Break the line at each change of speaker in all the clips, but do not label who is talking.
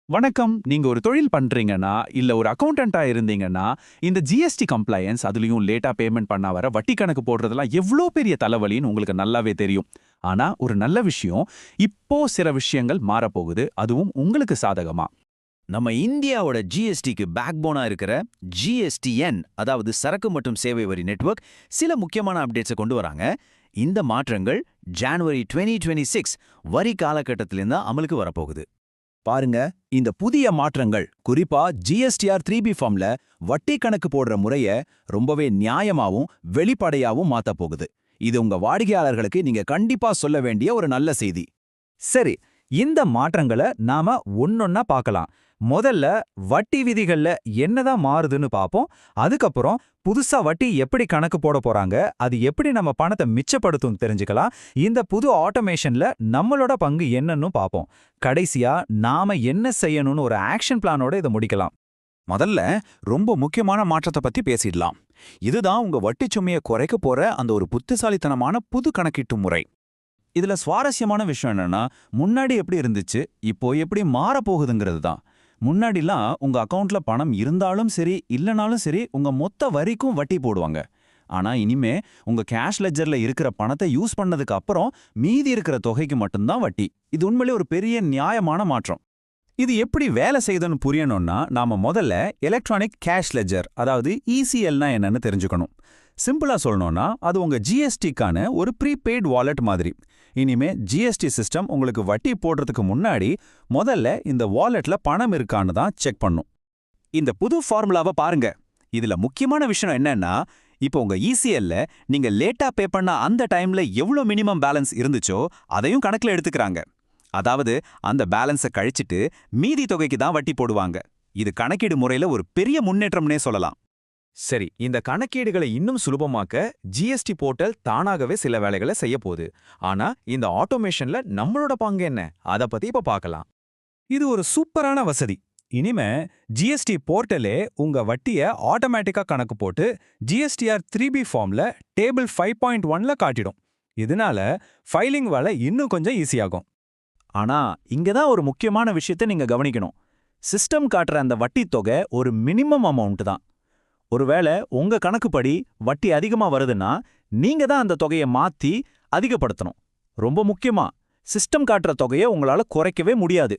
வணக்கம். நீங்க ஒரு தொழில் பண்றீங்கன்னா, இல்ல ஒரு அக்கவுண்டன்ட்டா இருந்தீங்கன்னா, இந்த ஜிஎஸ்டி கம்ப்ளையன்ஸ் அதுலயும் லேட்டா பேமெண்ட் பண்ணா வர வட்டி கணக்கு போடுறதெல்லாம் எவ்ளோ பெரிய தலைவலின்னு உங்களுக்கு நல்லாவே தெரியும். ஆனா, ஒரு நல்ல விஷயம், இப்போ சில விஷயங்கள் மாறப்போகுது. அதுவும் உங்களுக்கு சாதகமா.
நம்ம இந்தியாவோட ஜிஎஸ்டிக்கு பேக்போனா இருக்கிற ஜிஎஸ்டிஎன், அதாவது சரக்கு மற்றும் சேவை வரி நெட்வொர்க், சில முக்கியமான அப்டேட்ஸை கொண்டு வராங்க. இந்த மாற்றங்கள் ஜனவரி 2026 வரி காலகட்டத்திலிருந்து தான் அமலுக்கு வரப்போகுது.
பாருங்க, இந்த புதிய மாற்றங்கள் குறிப்பா ஜிஎஸ்டிஆர் 3B ஃபார்ம்ல வட்டி கணக்கு போடுற முறைய ரொம்பவே நியாயமாவும் வெளிப்படையாவும் மாத்த போகுது. இது உங்க வாடிக்கையாளர்களுக்கு நீங்க கண்டிப்பா சொல்ல வேண்டிய ஒரு நல்ல செய்தி.
சரி, இந்த மாற்றங்களை நாம ஒன்னொன்னா பார்க்கலாம். முதல்ல வட்டி விதிகள்ல என்னதான் மாறுதுன்னு பார்ப்போம். அதுக்கப்புறம் புதுசா வட்டி எப்படி கணக்கு போட போறாங்க, அது எப்படி நம்ம பணத்தை மிச்சப்படுத்தும் தெரிஞ்சுக்கலாம். இந்த புது ஆட்டோமேஷன்ல நம்மளோட பங்கு என்னன்னு பார்ப்போம். கடைசியா நாம என்ன செய்யணும்னு ஒரு ஆக்ஷன் பிளானோட இதை முடிக்கலாம்.
முதல்ல ரொம்ப முக்கியமான மாற்றத்தை பத்தி பேசிடலாம். இதுதான் உங்க வட்டிச் சுமையை குறைக்க போற அந்த ஒரு புத்திசாலித்தனமான புது கணக்கீட்டு முறை. இதுல சுவாரஸ்யமான விஷயம் என்னன்னா, முன்னாடி எப்படி இருந்துச்சு, இப்போ எப்படி மாறப்போகுதுங்கிறது தான். முன்னாடிலாம் உங்க அக்கவுண்ட்ல பணம் இருந்தாலும் சரி இல்லனாலும் சரி உங்க மொத்த வரிக்கும் வட்டி போடுவாங்க. ஆனா இனிமே உங்க கேஷ் லெட்ஜர்ல இருக்கிற பணத்தை யூஸ் பண்ணதுக்கு அப்புறம் மீதி இருக்கிற தொகைக்கு மட்டும்தான் வட்டி. இது உண்மையிலே ஒரு பெரிய நியாயமான மாற்றம். இது எப்படி வேலை செய்யுதுன்னு புரியணும்னா நாம முதல்ல எலக்ட்ரானிக் கேஷ் லெட்ஜர், அதாவது இசிஎல்னா என்னன்னு தெரிஞ்சுக்கணும். சிம்பிளா சொல்லணும்னா அது உங்க ஜிஎஸ்டிக்கான ஒரு ப்ரீபெய்ட் வாலெட் மாதிரி. இனிமே ஜிஎஸ்டி சிஸ்டம் உங்களுக்கு வட்டி போடுறதுக்கு முன்னாடி முதல்ல இந்த வாலெட்ல பணம் இருக்கான்னு தான் செக் பண்ணும். இந்த புது ஃபார்முலாவை பாருங்க. இதுல முக்கியமான விஷயம் என்னன்னா, இப்போ உங்க இசிஎல்ல நீங்க லேட்டா பே பண்ண அந்த டைம்ல எவ்வளவு மினிமம் பேலன்ஸ் இருந்துச்சோ அதையும் கணக்குல எடுத்துக்கிறாங்க. அதாவது அந்த பேலன்ஸை கழிச்சிட்டு மீதி தொகைக்கு தான் வட்டி போடுவாங்க. இது கணக்கீடு முறையில ஒரு பெரிய முன்னேற்றம்னே சொல்லலாம்.
சரி, இந்த கணக்கீடுகளை இன்னும் சுலபமாக்க ஜிஎஸ்டி போர்ட்டல் தானாகவே சில வேலைகளை செய்ய போகுது. ஆனா இந்த ஆட்டோமேஷன்ல நம்மளோட பங்கு என்ன, அதை பத்தி இப்ப பார்க்கலாம். இது ஒரு சூப்பரான வசதி. இனிமே ஜிஎஸ்டி போர்ட்டலே உங்க வட்டியை ஆட்டோமேட்டிக்கா கணக்கு போட்டு ஜிஎஸ்டிஆர் 3B ஃபார்ம்ல டேபிள் 5.1ல காட்டிடும். இதனால ஃபைலிங் வேலை இன்னும் கொஞ்சம் ஈஸியாகும்.
ஆனா இங்கதான் ஒரு முக்கியமான விஷயத்தை நீங்க கவனிக்கணும். சிஸ்டம் காட்டுற அந்த வட்டி தொகை ஒரு மினிமம் அமௌண்ட் தான். ஒருவேளை உங்க கணக்குப்படி வட்டி அதிகமா வருதுன்னா நீங்க தான் அந்த தொகையை மாத்தி அதிகப்படுத்தணும். ரொம்ப முக்கியமா, சிஸ்டம் காட்டுற தொகையை உங்களால குறைக்கவே முடியாது.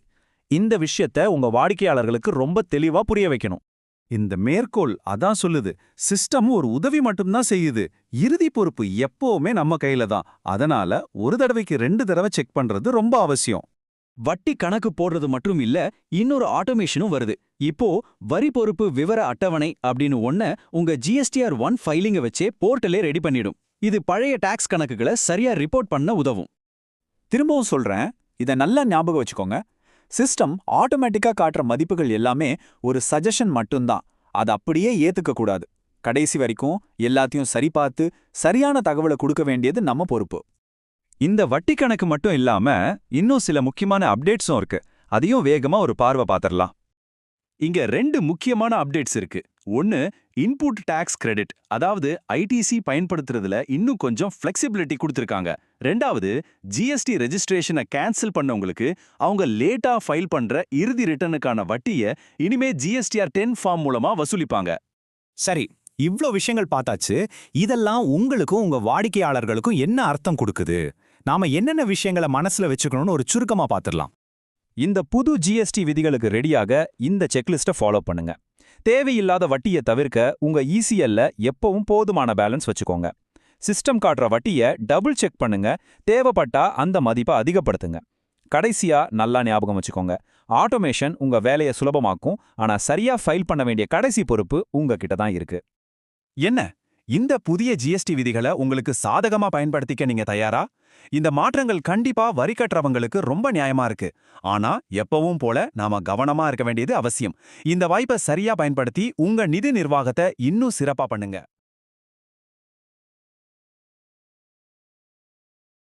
இந்த விஷயத்த உங்க வாடிக்கையாளர்களுக்கு ரொம்ப தெளிவா புரிய வைக்கணும். இந்த மேற்கோள் அதான் சொல்லுது, சிஸ்டம் ஒரு உதவி மட்டும்தான் செய்யுது, இறுதி பொறுப்பு எப்பவுமே நம்ம கையில தான். அதனால ஒரு தடவைக்கு 2 தடவை செக் பண்றது ரொம்ப அவசியம்.
வட்டி கணக்கு போடுறது மட்டும் இல்ல, இன்னொரு ஆட்டோமேஷனும் வருது. இப்போ வரி பொறுப்பு விவர அட்டவணை அப்படின்னு ஒன்ன உங்க ஜிஎஸ்டிஆர் 1 ஃபைலிங்க வச்சே போர்ட்டலே ரெடி பண்ணிடும். இது பழைய டாக்ஸ் கணக்குகளை சரியா ரிப்போர்ட் பண்ண உதவும்.
திரும்பவும் சொல்றேன், இதை நல்லா ஞாபகம் வச்சுக்கோங்க. சிஸ்டம் ஆட்டோமேட்டிக்கா காட்டுற மதிப்புகள் எல்லாமே ஒரு சஜஷன் மட்டும்தான். அதை அப்படியே ஏத்துக்க கூடாது. கடைசி வரைக்கும் எல்லாத்தையும் சரி பார்த்து சரியான தகவலை கொடுக்க வேண்டியது நம்ம பொறுப்பு.
இந்த வட்டி கணக்கு மட்டும் இல்லாம இன்னும் சில முக்கியமான அப்டேட்ஸும் இருக்கு. அதையும் வேகமா ஒரு பார்வை பார்த்திடலாம்.
இங்க 2 முக்கியமான அப்டேட்ஸ் இருக்கு. ஒன்னு, இன்புட் டாக்ஸ் கிரெடிட், அதாவது ஐடிசி பயன்படுத்துறதுல இன்னும் கொஞ்சம் ஃப்ளெக்சிபிலிட்டி கொடுத்திருக்காங்க. ரெண்டாவது, ஜிஎஸ்டி ரெஜிஸ்ட்ரேஷனை கேன்சல் பண்ணவங்களுக்கு அவங்க லேட்டா ஃபைல் பண்ற இறுதி ரிட்டர்னுக்கான வட்டியை இனிமே ஜிஎஸ்டிஆர் 10 ஃபார்ம் மூலமா வசூலிப்பாங்க.
சரி, இவ்ளோ விஷயங்கள் பார்த்தாச்சு. இதெல்லாம் உங்களுக்கும் உங்க வாடிக்கையாளர்களுக்கும் என்ன அர்த்தம் கொடுக்குது? நாம என்னென்ன விஷயங்களை மனசுல வச்சுக்கணும்னு ஒரு சுருக்கமா பார்த்துடலாம்.
இந்த புது ஜிஎஸ்டி விதிகளுக்கு ரெடியாக இந்த செக்லிஸ்ட்டை ஃபாலோ பண்ணுங்க. தேவையில்லாத வட்டியை தவிர்க்க உங்க இசிஎல்ல எப்பவும் போதுமான பேலன்ஸ் வச்சுக்கோங்க. சிஸ்டம் காட்டுற வட்டியை டபுள் செக் பண்ணுங்க. தேவைப்பட்டா அந்த மதிப்பை அதிகப்படுத்துங்க. கடைசியா நல்லா ஞாபகம் வச்சுக்கோங்க, ஆட்டோமேஷன் உங்க வேலையை சுலபமாக்கும். ஆனா சரியா ஃபைல் பண்ண வேண்டிய கடைசி பொறுப்பு உங்ககிட்ட தான் இருக்கு.
என்ன, இந்த புதிய ஜிஎஸ்டி விதிகளை உங்களுக்கு சாதகமா பயன்படுத்திக்க நீங்க தயாரா? இந்த மாற்றங்கள் கண்டிப்பா வரி கட்டுறவங்களுக்கு ரொம்ப நியாயமா இருக்கு. ஆனா எப்பவும் போல நாம கவனமா இருக்க வேண்டியது அவசியம். இந்த வாய்ப்பை சரியா பயன்படுத்தி உங்க நிதி நிர்வாகத்தை இன்னும் சிறப்பா பண்ணுங்க.